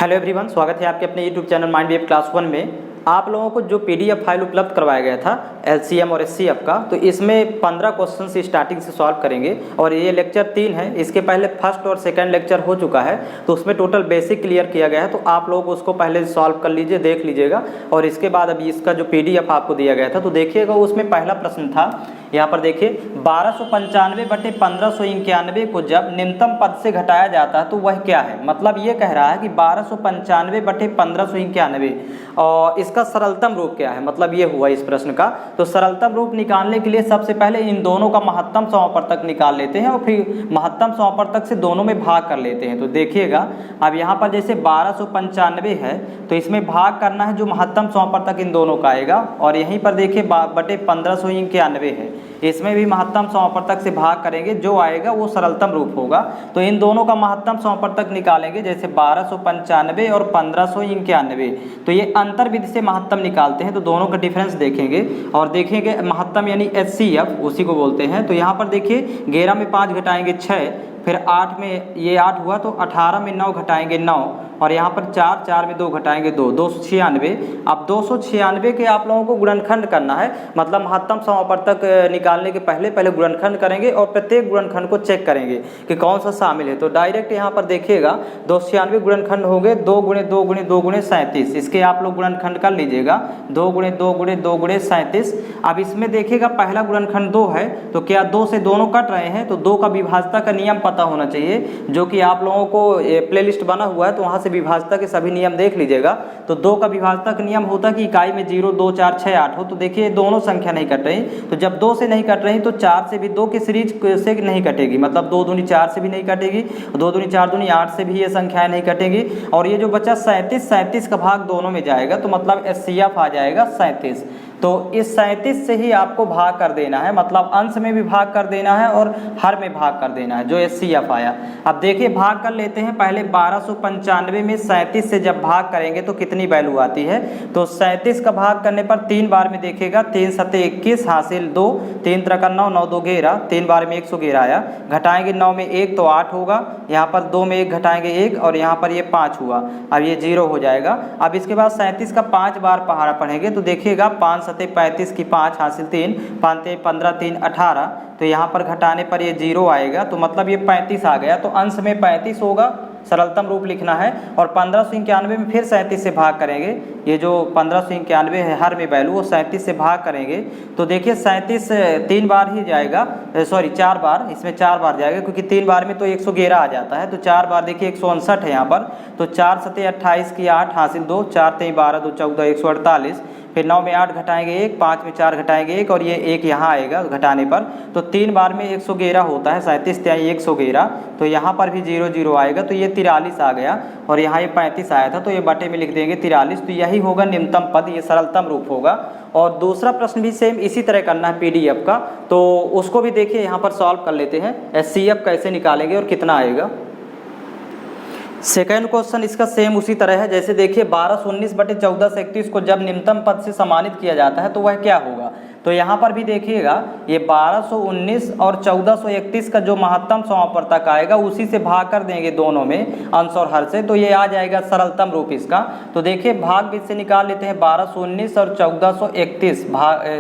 Hello everyone, स्वागत है आपके अपने YouTube channel mind wave class 1 में। आप लोगों को जो पीडीएफ फाइल उपलब्ध करवाया गया था एलसीएम और एचसीएफ का, तो इसमें 15 क्वेश्चन से स्टार्टिंग से सॉल्व करेंगे और ये लेक्चर 3 है। इसके पहले फर्स्ट और सेकंड लेक्चर हो चुका है, तो उसमें टोटल बेसिक क्लियर किया गया है। तो आप लोग उसको पहले सॉल्व कर लीजिए, देख लीजिएगा। और इसके बाद अभी इसका जो पीडीएफ आपको दिया गया था, तो देखिएगा उसमें पहला प्रश्न था, यहाँ पर देखिए 1295/1591 को जब निम्नतम पद से घटाया जाता है तो वह क्या है। मतलब ये कह रहा है कि 1295/1591 और इसका सरलतम रूप क्या है। मतलब ये हुआ इस प्रश्न का। तो सरलतम रूप निकालने के लिए सबसे पहले इन दोनों का महत्तम समापवर्तक निकाल लेते हैं और फिर महत्तम समापवर्तक से दोनों में भाग कर लेते हैं। तो देखिएगा अब यहाँ पर जैसे 1295 है तो इसमें भाग करना है, जो महत्तम समापवर्तक इन दोनों का आएगा। और यहीं पर देखिए बटे 1591 है, इसमें भी महत्तम समापवर्तक से भाग करेंगे, जो आएगा वो सरलतम रूप होगा। तो इन दोनों का महत्तम समापवर्तक निकालेंगे, जैसे 1295 और 1591। तो ये अंतर विधि से महत्तम निकालते हैं, तो दोनों का डिफरेंस देखेंगे और देखेंगे महत्तम यानी एचसीएफ उसी को बोलते हैं। तो यहाँ पर देखिए 11 में 5 घटाएंगे 6, फिर 8 में ये 8 हुआ, तो 18 में 9 घटाएंगे 9, और यहाँ पर 4 में 2 घटाएंगे 2, 296। अब 296 के आप लोगों को गुणनखंड करना है। मतलब महत्तम समापवर्तक निकालने के पहले गुणनखंड करेंगे और प्रत्येक गुणनखंड को चेक करेंगे कि कौन सा शामिल है। तो डायरेक्ट यहाँ पर देखिएगा 296 गुणनखंड हो गए 2 × 2 × 2 × 37। इसके आप लोग गुणनखंड कर लीजिएगा, 2 × 2 × 2 × 37। अब इसमें देखिएगा पहला गुणनखंड 2 है, तो क्या 2 से दोनों कट रहे हैं, तो 2 का विभाज्यता का नियम पता होना चाहिए, जो कि आप लोगों को प्लेलिस्ट बना हुआ है, तो वहाँ से विभाज्यता के सभी नियम देख लीजिएगा। तो 2 का विभाज्यता का नियम होता है कि इकाई में 0, 2, 4, 6, 8 हो। तो देखिए दोनों संख्या नहीं कट रही, तो जब 2 से नहीं कट रही तो 4 से भी 2 की सीरीज से नहीं कटेगी। मतलब 2 दूनी 4 से भी नहीं कटेगी, 2 दूनी 4 दूनी 8 से भी ये संख्याएं नहीं कटेगी। और ये जो बचा 37 का भाग दोनों में जाएगा, तो मतलब एचसीएफ आ जाएगा 37। तो इस 37 से ही आपको भाग कर देना है, मतलब अंश में भी भाग कर देना है और हर में भाग कर देना है, जो एचसीएफ आया। अब देखिए भाग कर लेते हैं। पहले 1295 में 37 से जब भाग करेंगे तो कितनी वैल्यू आती है। तो 37 का भाग करने पर 3 बार में देखिएगा, 3 × 7 = 21 हासिल 2, 3 × 3 = 9, 9 × 2 = 11, 3 बार में 111 आया। घटाएंगे 9 में 1 तो 8 होगा, यहाँ पर 2 में 1 घटाएंगे 1, और यहाँ पर ये 5 हुआ। अब ये 0 हो जाएगा। अब इसके बाद 37 का 5 बार पहाड़ा पढ़ेंगे, तो देखिएगा 5 × 7 = 35 की 5 हासिल 3, 5 × 3 = 15, 3 = 18। तो यहाँ पर घटाने पर ये 0 आएगा, तो मतलब ये 35 आ गया। तो अंश में 35 होगा, सरलतम रूप लिखना है। और 1591 में फिर 37 से भाग करेंगे। ये जो 1591 है हर में वैल्यू, वो 37 से भाग करेंगे। तो देखिए 37 3 बार ही जाएगा, सॉरी 4 बार, इसमें 4 बार जाएगा, क्योंकि 3 बार में तो 111 आ जाता है। तो 4 बार देखिए 159 है यहाँ पर। तो 4 × 7 = 28 की 8 हासिल 2, 4 × 3 = 12, 2 × 14 = 148। फिर 9 में 8 घटाएंगे 1, 5 में 4 घटाएंगे 1, और ये 1 यहाँ आएगा घटाने पर। तो 3 बार में 111 होता है, 37 × 3 = 111। तो यहाँ पर भी 0 0 आएगा, तो ये 43 आ गया। और यहाँ ये 35 आया था, तो ये बटे में लिख देंगे 43। तो यही होगा निम्नतम पद, ये सरलतम रूप होगा। और दूसरा प्रश्न भी सेम इसी तरह करना है पीडीएफ का, तो उसको भी देखिए यहाँ पर सॉल्व कर लेते हैं। एचसीएफ कैसे निकालेंगे और कितना आएगा। सेकेंड क्वेश्चन इसका सेम उसी तरह है। जैसे देखिए 1219/1431 को जब निम्नतम पद से सम्मानित किया जाता है तो वह क्या होगा। तो यहाँ पर भी देखिएगा ये 1219 और 1431 का जो महत्तम समापवर्तक आएगा, उसी से भाग कर देंगे दोनों में, अंश और हर से। तो ये आ जाएगा सरलतम रूप इसका। तो देखिए भाग विधि से निकाल लेते हैं 1219 और 1431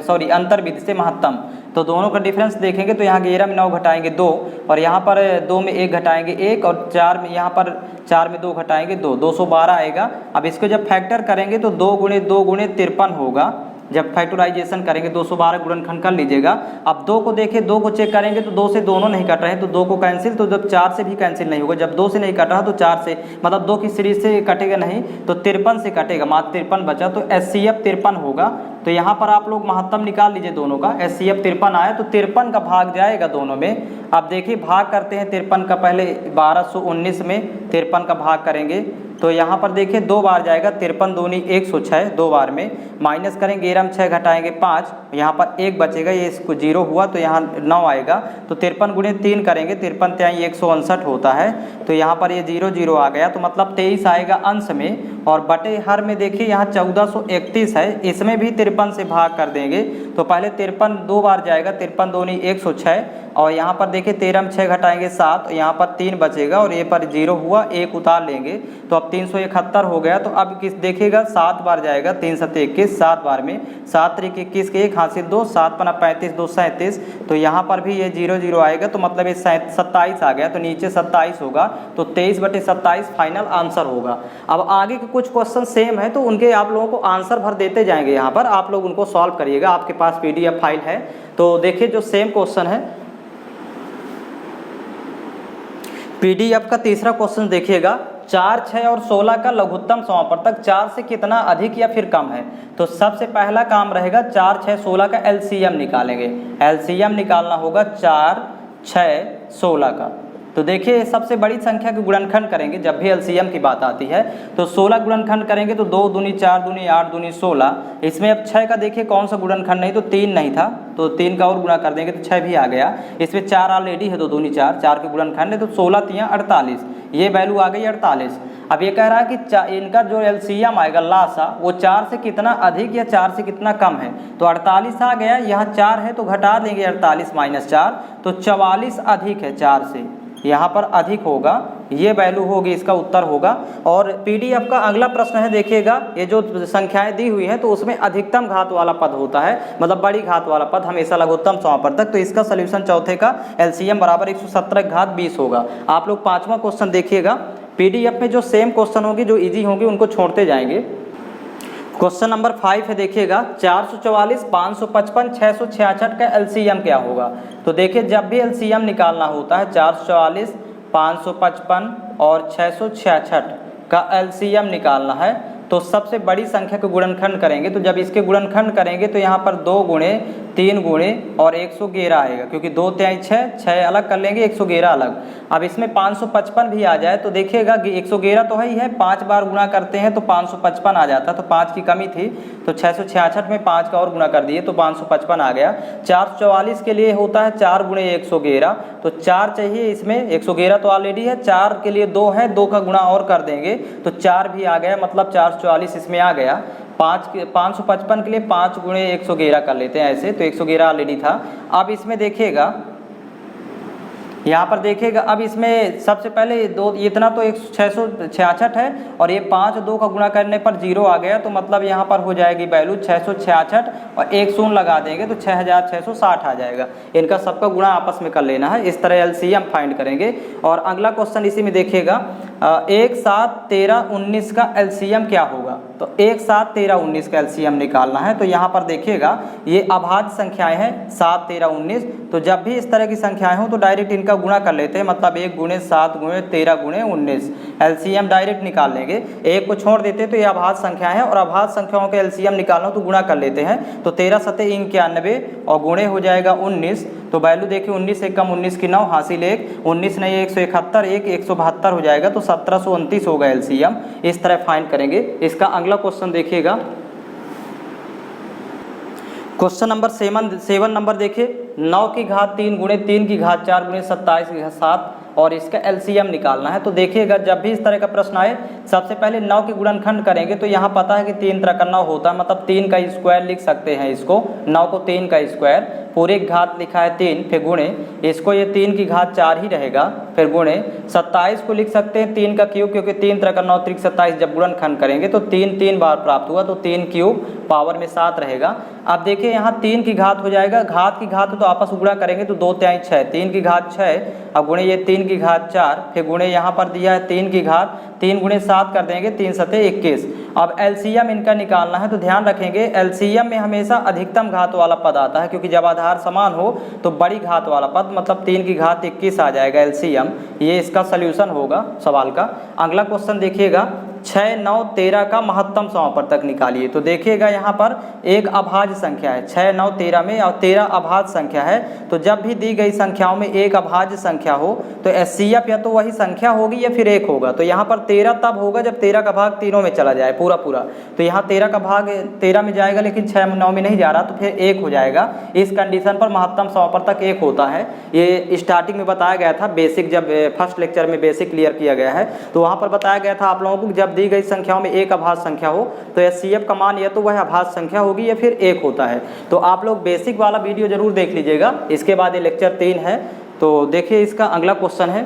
सॉरी अंतर विधि से महत्तम। तो दोनों का डिफरेंस देखेंगे, तो यहाँ 11 में 9 घटाएंगे 2, और यहाँ पर 2 में 1 घटाएंगे 1, और 4 में यहाँ पर 4 में 2 घटाएंगे 2, 212 आएगा। अब इसको जब फैक्टर करेंगे तो 2 × 2 × 53 होगा। जब फैक्टराइजेशन करेंगे 212 गुणनखंड कर लीजिएगा। अब 2 को देखिए, 2 को चेक करेंगे तो 2 से दोनों नहीं कट रहे हैं, तो 2 को कैंसिल। तो जब 4 से भी कैंसिल नहीं होगा, जब 2 से नहीं कट रहा तो 4 से, मतलब 2 की सीरीज से कटेगा नहीं, तो 53 से कटेगा, मात्र 53 बचा। तो एचसीएफ 53 होगा। तो यहाँ पर आप लोग महत्तम निकाल लीजिए दोनों का। एचसीएफ 53 आया, तो 53 का भाग जाएगा दोनों में। अब देखिए भाग करते हैं 53 का, पहले 1219 में 53 का भाग करेंगे। तो यहाँ पर देखिए 2 बार जाएगा, 53 दूनी 106, 2 बार में माइनस करेंगे, 11 में 6 घटाएंगे 5, यहाँ पर 1 बचेगा, ये इसको 0 हुआ, तो यहाँ 9 आएगा। तो 53 × 3 करेंगे, 53 × 3 = 159 होता है। तो यहाँ पर ये 0 0 आ गया, तो मतलब 23 आएगा अंश में, और बटे हर में देखिए यहाँ 1431 है, इसमें भी 53 से भाग कर देंगे तो पहले 53 दो बार जाएगा, 53 दूनी 106 और यहाँ पर देखिए 13 में 6 घटाएंगे 7, यहाँ पर 3 बचेगा और ये पर 0 हुआ, 1 उतार लेंगे तो अब 371 हो गया। तो अब किस देखिएगा 7 बार जाएगा, 3 7 21, 7 बार में 7 3 21 के 1 हासिल 2, 7 पना 35 2 37, तो यहाँ पर भी ये 0 0 आएगा तो मतलब ये 27 आ गया, तो नीचे 27 होगा, तो 23/27 फाइनल आंसर होगा। अब आगे के कुछ क्वेश्चन सेम है तो उनके आप लोगों को आंसर भर देते जाएंगे, यहाँ पर आप लोग उनको सॉल्व करिएगा, आपके पास PDF फाइल है। तो देखिए जो सेम क्वेश्चन है PDF का तीसरा क्वेश्चन देखिएगा, 4, 6 और 16 का लघुत्तम समापवर्तक 4 से कितना अधिक या फिर कम है। तो सबसे पहला काम रहेगा 4, 6, 16 का LCM निकालेंगे। LCM निकालना होगा 4, 6, 16 का। तो देखिए सबसे बड़ी संख्या के गुणनखंड करेंगे, जब भी LCM की बात आती है तो 16 गुणनखंड करेंगे तो 2 दूनी 4 दूनी 8 दूनी 16। इसमें अब 6 का देखिए कौन सा गुणनखंड नहीं, तो 3 नहीं था तो 3 का और गुणा कर देंगे तो 6 भी आ गया। इसमें 4 ऑलरेडी है, 2 दूनी 4, 4 के गुणनखंड है तो 16 3 48, ये वैल्यू आ गई 48। अब ये कह रहा है कि इनका जो LCM आएगा लासा वो 4 से कितना अधिक या 4 से कितना कम है। तो 48 आ गया, यहाँ 4 है तो घटा देंगे 48 - 4, तो 44 अधिक है 4 से, यहाँ पर अधिक होगा, ये वैल्यू होगी, इसका उत्तर होगा। और PDF का अगला प्रश्न है, देखिएगा ये जो संख्याएं दी हुई हैं तो उसमें अधिकतम घात वाला पद होता है, मतलब बड़ी घात वाला पद हमेशा लघुत्तम समापवर्तक। तो इसका सलूशन चौथे का LCM बराबर 117 घात 20 होगा। आप लोग 5वां क्वेश्चन देखिएगा, PDF में जो सेम क्वेश्चन होगी जो ईजी होंगे उनको छोड़ते जाएंगे। क्वेश्चन नंबर 5 है, देखिएगा 444, 555, 666 का LCM क्या होगा। तो देखिए जब भी LCM निकालना होता है 444, 555 और 666 का LCM निकालना है तो सबसे बड़ी संख्या के गुणनखंड करेंगे। तो जब इसके गुणनखंड करेंगे तो यहाँ पर 2 गुणे 3 गुणे और 111 आएगा, क्योंकि 2 तिहाई 6 अलग कर लेंगे, 111 अलग। अब इसमें 555 भी आ जाए तो देखिएगा कि 111 तो है ही है, 5 बार गुणा करते हैं तो 555 आ जाता, तो 5 की कमी थी तो 666 में 5 का और गुणा कर दिए तो 555 आ गया। 444 के लिए होता है 4 गुणे 111, तो 4 चाहिए इसमें, 111 तो ऑलरेडी है, 4 के लिए 2 है, 2 का गुणा और कर देंगे तो 4 भी आ गया, मतलब 444 इसमें आ गया। 555 के लिए 5 गुणे 111 कर लेते हैं ऐसे, तो 111 ऑलरेडी था। अब इसमें देखिएगा, यहाँ पर देखिएगा, अब इसमें सबसे पहले दो इतना तो 666 है और ये 5 2 का गुणा करने पर 0 आ गया, तो मतलब यहाँ पर हो जाएगी वैल्यू 666 और 1 शून्य लगा देंगे तो 6660 आ जाएगा। इनका सबका गुणा आपस में कर लेना है, इस तरह LCM फाइंड करेंगे। और अगला क्वेश्चन इसी में देखिएगा, 1 7 13 19 का LCM क्या होगा। तो 1 7 13 19 का LCM निकालना है। तो यहाँ पर देखिएगा ये अभाज्य संख्याएं हैं 7 13 19, तो जब भी इस तरह की संख्याएं हो तो डायरेक्ट इनका गुणा कर लेते हैं, मतलब 1 गुणे 7 गुणे 13 गुणे 19 LCM डायरेक्ट निकाल लेंगे। एक को छोड़ देते तो ये अभाज्य संख्या है और अभाज्य संख्याओं के LCM निकालना तो गुणा कर लेते हैं। तो 13 7 91 और गुणे हो जाएगा 19, तो वैल्यू देखिए 19 एक कम 19 की 9 हासिल 1, 19 नहीं 171, 1 172 हो जाएगा, तो 1729 होगा LCM। इस तरह फाइंड करेंगे। इसका अगला क्वेश्चन देखिएगा, क्वेश्चन नंबर 7 नंबर देखिए, 9 की घात 3 गुणे 3 की घात 4 गुणे 27 की घात 7 और इसका LCM निकालना है। तो देखिएगा जब भी इस तरह का प्रश्न आए सबसे पहले 9 के गुणनखंड करेंगे। तो यहाँ पता है कि 3 तरह का 9 होता है, मतलब 3 का स्क्वायर लिख सकते हैं इसको, 9 को 3 का स्क्वायर, पूरे घात लिखा है 3, फिर गुणे इसको, ये 3 की घात 4 ही रहेगा, फिर गुणे 27 को लिख सकते हैं 3 का क्यूब, क्योंकि 3 तरह का 9 3 27 जब गुणनखंड करेंगे तो 3 3 बार प्राप्त हुआ, तो 3 क्यूब पावर में 7 रहेगा। अब देखिए यहाँ 3 की घात हो जाएगा, घात की घात तो आपस गुणा करेंगे तो 2 तिहाई 6, 3 की घात 6, अब गुणे ये 3 की घात 4, फिर गुणे यहाँ पर दिया है 3 की घात, 3 गुणे 7 कर देंगे, 3 7 21। अब LCM इनका निकालना है। तो ध्यान रखेंगे LCM में हमेशा अधिकतम घात वाला पद आता है, क्योंकि जब आधार समान हो तो बड़ी घात वाला पद, मतलब 3 की घात 21 आ जाएगा LCM। ये इसका सल्यूशन होगा सवाल का। अगला क्वेश्चन देखिएगा, 6 9 13 का महत्तम समापवर्तक निकालिए। तो देखिएगा यहाँ पर एक अभाज्य संख्या है, 6 9 13 में, और 13 अभाज्य संख्या है। तो जब भी दी गई संख्याओं में एक अभाज्य संख्या हो तो SCF या तो वही संख्या होगी या फिर 1 होगा। तो यहाँ पर 13 तब होगा जब 13 का भाग तीनों में चला जाए पूरा। तो यहाँ 13 का भाग 13 में जाएगा, लेकिन 6 9 में नहीं जा रहा, तो फिर 1 हो जाएगा। इस कंडीशन पर महत्तम समापवर्तक 1 होता है। ये स्टार्टिंग में बताया गया था, बेसिक, जब फर्स्ट लेक्चर में बेसिक क्लियर किया गया है तो वहाँ पर बताया गया था आप लोगों को, जब अब दी गई संख्याओं में एक अभाज्य संख्या हो तो HCF का मान या तो वह अभाज्य संख्या होगी या फिर 1 होता है। तो आप लोग बेसिक वाला वीडियो जरूर देख लीजिएगा। इसके बाद ये लेक्चर 3 है। तो देखिए इसका अगला क्वेश्चन है,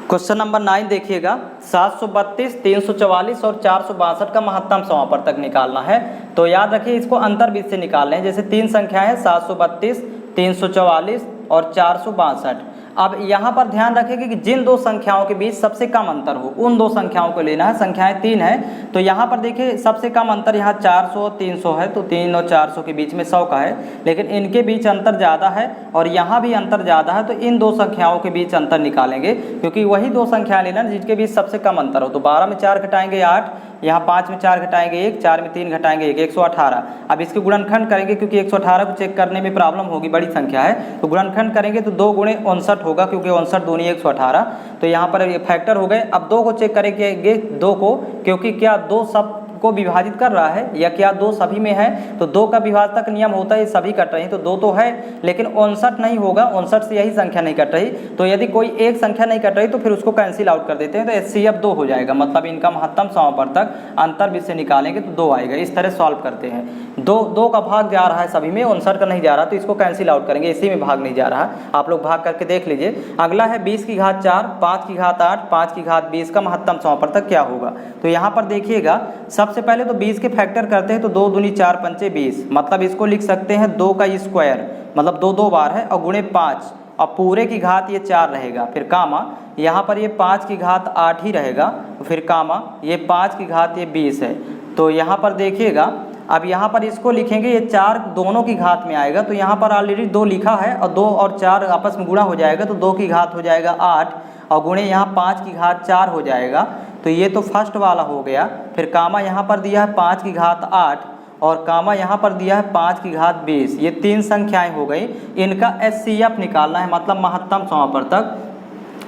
क्वेश्चन नंबर 9 देखिएगा, 732, 344 और 462 का महत्तम समापवर्तक निकालना है। तो याद रखिए इसको अंतर्बिंद से निकाल रहे हैं। जैसे 3 संख्याएं हैं 732, 344 और 462। अब यहाँ पर ध्यान रखेंगे कि जिन दो संख्याओं के बीच सबसे कम अंतर हो उन दो संख्याओं को लेना है। संख्याएं 3 है तो यहाँ पर देखिए सबसे कम अंतर यहाँ 400 और 300 है, तो 3 और 400 के बीच में 100 का है, लेकिन इनके बीच अंतर ज़्यादा है और यहाँ भी अंतर ज़्यादा है। तो इन दो संख्याओं के बीच अंतर निकालेंगे क्योंकि वही दो संख्याएं लेना जिनके बीच सबसे कम अंतर हो। तो 12 में 4 घटाएंगे 8, यहाँ 5 में 4 घटाएंगे 1, 4 में 3 घटाएंगे 1, 118। अब इसके गुणनखंड करेंगे क्योंकि 118 को चेक करने में प्रॉब्लम होगी, बड़ी संख्या है। तो गुणनखंड करेंगे तो 2 गुणे 59 होगा क्योंकि 59 दूनी 118। तो यहाँ पर ये फैक्टर हो गए। अब 2 को चेक करेंगे 2 को, क्योंकि क्या 2 सब को विभाजित कर रहा है या क्या 2 सभी में है। तो 2 का विभाजक नियम होता है सभी कट रही हैं, तो 2 तो है लेकिन 59 नहीं होगा, 59 से यही संख्या नहीं कट रही। तो यदि कोई एक संख्या नहीं कट रही तो फिर उसको कैंसिल आउट कर देते हैं, तो HCF 2 हो जाएगा। मतलब इनका महत्तम समापवर्तक अंतर्बिंद से निकालेंगे तो 2 आएगा। इस तरह सॉल्व करते हैं। 2 का भाग जा रहा है सभी में, 59 का नहीं जा रहा, तो इसको कैंसिल आउट करेंगे, इसी में भाग नहीं जा रहा। आप लोग भाग करके देख लीजिए। अगला है 20 की घात 4, 5 की घात 8, 5 की घात 20 का महत्तम समापवर्तक क्या होगा। तो यहाँ पर देखिएगा सबसे पहले तो 20 के फैक्टर करते हैं तो 2 दूनी 4 पंचे 20, मतलब इसको लिख सकते हैं 2 का स्क्वायर, मतलब 2 2 बार है और गुणे 5 और पूरे की घात ये 4 रहेगा, फिर कामा यहाँ पर ये 5 की घात 8 ही रहेगा, फिर कामा ये 5 की घात ये 20 है। तो यहाँ पर देखिएगा अब यहाँ पर इसको लिखेंगे, ये 4 दोनों की घात में आएगा, तो यहाँ पर ऑलरेडी 2 लिखा है और 2 और 4 आपस में गुणा हो जाएगा तो 2 की घात हो जाएगा 8 और गुणे यहाँ 5 की घात 4 हो जाएगा। तो ये तो फर्स्ट वाला हो गया। फिर कामा यहाँ पर दिया है 5 की घात 8 और कामा यहाँ पर दिया है 5 की घात 20। ये 3 संख्याएं हो गई। इनका HCF निकालना है, मतलब महत्तम समापवर्तक।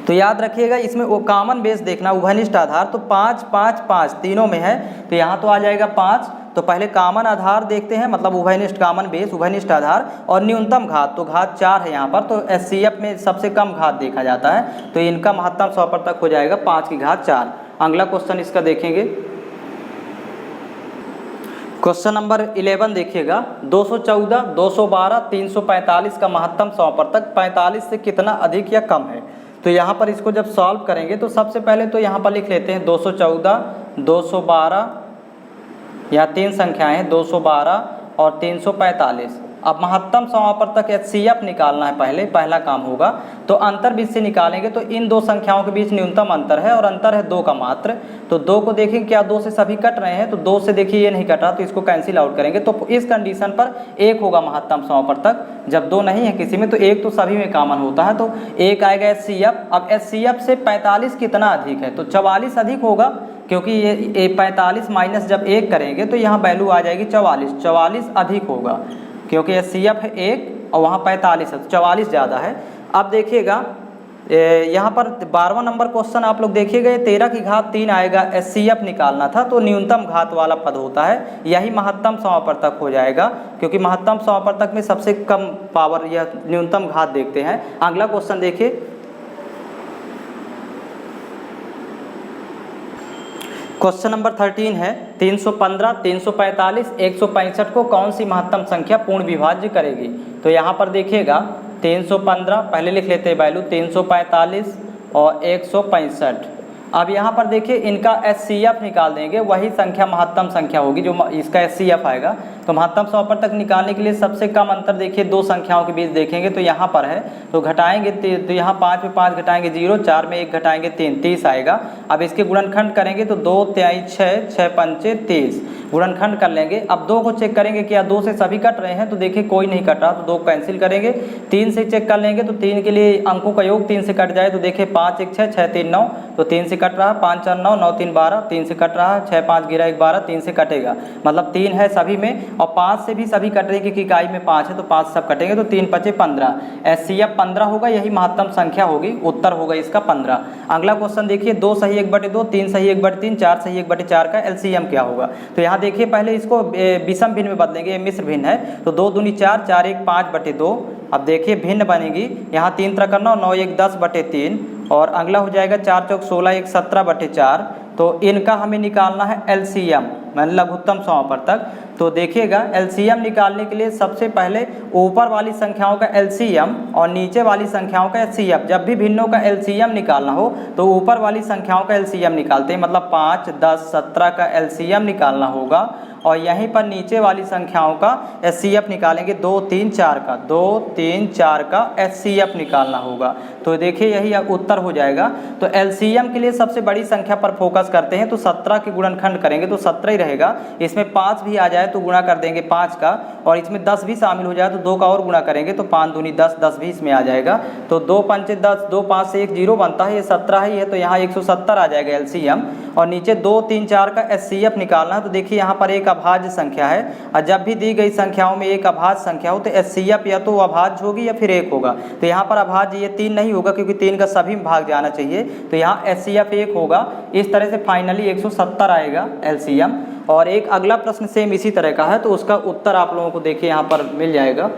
तो याद रखिएगा इसमें वो कॉमन बेस देखना, उभयनिष्ठ आधार। तो 5 5 5 तीनों में है तो यहाँ तो आ जाएगा 5। तो पहले कॉमन आधार देखते हैं, मतलब उभयनिष्ठ कॉमन बेस, उभयनिष्ठ आधार और न्यूनतम घात। तो घात 4 है यहाँ पर, तो HCF में सबसे कम घात देखा जाता है। तो इनका महत्तम समापवर्तक हो जाएगा 5 की घात 4। अगला क्वेश्चन इसका देखेंगे, क्वेश्चन नंबर 11 देखिएगा, 214, 212, 345 का महत्तम समापवर्तक 45 से कितना अधिक या कम है। तो यहाँ पर इसको जब सॉल्व करेंगे तो सबसे पहले तो यहाँ पर लिख लेते हैं 214, 212, यहाँ 3 संख्याएं हैं 212 और 345। अब महत्तम समापवर्तक HCF निकालना है, पहला काम होगा। तो अंतर्बिंद से निकालेंगे तो इन दो संख्याओं के बीच न्यूनतम अंतर है और अंतर है 2 का मात्र। तो 2 को देखें क्या 2 से सभी कट रहे हैं, तो 2 से देखिए ये नहीं कट रहा, तो इसको कैंसिल आउट करेंगे। तो इस कंडीशन पर 1 होगा महत्तम समापवर्तक। जब 2 नहीं है किसी में तो 1 तो सभी में कॉमन होता है, तो 1 आएगा HCF। अब HCF से 45 कितना अधिक है, तो 44 अधिक होगा, क्योंकि ये 45 माइनस जब 1 करेंगे तो यहाँ वैल्यू आ जाएगी 44। 44 अधिक होगा क्योंकि HCF है 1 और वहाँ 45 है, तो 44 ज़्यादा है। अब देखिएगा यहाँ पर 12वां नंबर क्वेश्चन आप लोग देखिएगा, ये 13 की घात 3 आएगा, HCF निकालना था। तो न्यूनतम घात वाला पद होता है, यही महत्तम समापवर्तक हो जाएगा, क्योंकि महत्तम समापवर्तक में सबसे कम पावर या न्यूनतम घात देखते हैं। अगला क्वेश्चन देखिए, क्वेश्चन नंबर 13 है, 315, 345, 165 को कौन सी महत्तम संख्या पूर्ण विभाज्य करेगी। तो यहाँ पर देखिएगा 315 पहले लिख लेते हैं वैल्यू, 345 और 165। अब यहाँ पर देखिए इनका HCF निकाल देंगे, वही संख्या महत्तम संख्या होगी जो इसका HCF आएगा। तो महत्तम समापवर्तक निकालने के लिए सबसे कम अंतर देखिए 2 संख्याओं के बीच देखेंगे, तो यहाँ पर है तो घटाएंगे, तो यहाँ 5 में 5 घटाएंगे 0, 4 में 1 घटाएंगे 3, 30 आएगा। अब इसके गुणनखंड करेंगे तो 2 3 6, 6 पंचे 30, गुणनखंड कर लेंगे। अब 2 को चेक करेंगे क्या 2 से सभी कट रहे हैं, तो देखिए कोई नहीं कट रहा, तो 2 कैंसिल करेंगे। 3 से चेक कर लेंगे तो 3 के लिए अंकों का योग 3 से कट जाए, तो देखिए 5 1 6, 6 3 9, तो 3 से कट रहा, 5 4 9, 9 3 12, 3 से कट रहा, 6 5 गिरा 1 12, 3 से कटेगा, मतलब 3 है सभी में। और 5 से भी सभी कट रही क्योंकि इकाई में 5 है, तो 5 सब कटेंगे, तो 3 5 15। HCF 15 होगा, यही महत्तम संख्या होगी, उत्तर होगा इसका 15। अगला क्वेश्चन देखिए, 2 सही 1/2, 3 सही 1/3, 4 सही 1/4 का LCM क्या होगा। तो यहाँ देखिए पहले इसको विषम भिन्न में बदलेंगे, मिश्र भिन्न है, तो 2 दूनी 4, 4 1 5/2। अब देखिए भिन्न बनेगी, यहाँ 3 3 9, 9 1 10/3 और अगला हो जाएगा 4 चौक 16 1 17/4। तो इनका हमें निकालना है एलसीएम, मतलब लघुत्तम समापवर्तक। तो देखिएगा एलसीएम निकालने के लिए सबसे पहले ऊपर वाली संख्याओं का एलसीएम और नीचे वाली संख्याओं का एचसीएफ। जब भी भिन्नों का एलसीएम निकालना हो तो ऊपर वाली संख्याओं का एलसीएम निकालते हैं, मतलब 5, 10, 17 का एलसीएम निकालना होगा और यहीं पर नीचे वाली संख्याओं का एचसीएफ निकालेंगे, 2, 3, 4 का 2, 3, 4 का एचसीएफ निकालना होगा। तो देखिए यही उत्तर हो जाएगा। तो एलसीएम के लिए सबसे बड़ी संख्या पर फोकस करते हैं, तो 17 के गुणनखंड करेंगे तो 17 ही रहेगा। इसमें 5 भी आ जाए तो गुणा कर देंगे 5 का, और इसमें 10 भी शामिल हो जाए तो 2 का और गुणा करेंगे तो 5 दूनी 10, 10 भी इसमें आ जाएगा। तो 2 पंचे 10, 2 5 से 1 0 बनता है, ये 17 ही है तो यहाँ 170 आ जाएगा एलसीएम। और नीचे 2, 3, 4 का एचसीएफ निकालना है। तो देखिए यहाँ पर एक अभाज्य संख्या है, और जब भी दी गई संख्याओं में एक अभाज्य संख्या हो तो एचसीएफ या तो अभाज्य होगी या फिर 1 होगा। तो यहाँ पर अभाज्य ये 3 नहीं होगा क्योंकि 3 का सभी में भाग जाना चाहिए, तो यहाँ एचसीएफ 1 होगा। इस तरह से फाइनली 170 आएगा एलसीएम। और एक अगला प्रश्न सेम इसी तरह का है, तो उसका उत्तर आप लोगों को देखिए यहाँ पर मिल जाएगा।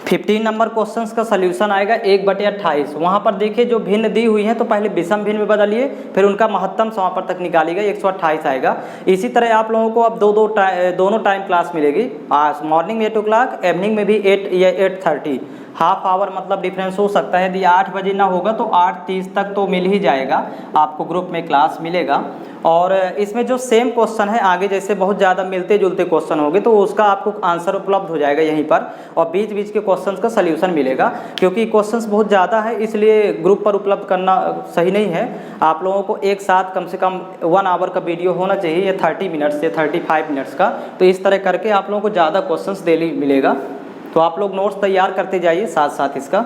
15 नंबर क्वेश्चन का सल्यूशन आएगा 1/28। वहाँ पर देखिए जो भिन्न दी हुई है तो पहले विषम भिन्न में बदलिए, फिर उनका महत्तम समापवर्तक निकालिएगा, 128 आएगा। इसी तरह आप लोगों को अब दोनों टाइम क्लास मिलेगी, आज मॉर्निंग में 8 o'clock, इवनिंग में भी 8 या 8:30, हाफ आवर मतलब डिफरेंस हो सकता है। यदि 8 बजे ना होगा तो 8:30 तक तो मिल ही जाएगा, आपको ग्रुप में क्लास मिलेगा। और इसमें जो सेम क्वेश्चन है आगे जैसे बहुत ज़्यादा मिलते जुलते क्वेश्चन होंगे तो उसका आपको आंसर उपलब्ध हो जाएगा यहीं पर, और बीच बीच के क्वेश्चंस का सल्यूशन मिलेगा। क्योंकि क्वेश्चंस बहुत ज़्यादा है इसलिए ग्रुप पर उपलब्ध करना सही नहीं है। आप लोगों को एक साथ कम से कम 1 आवर का वीडियो होना चाहिए, या 30 मिनट्स से 35 मिनट्स का। तो इस तरह करके आप लोगों को ज़्यादा क्वेश्चंस डेली मिलेगा। तो आप लोग नोट्स तैयार करते जाइए साथ साथ इसका।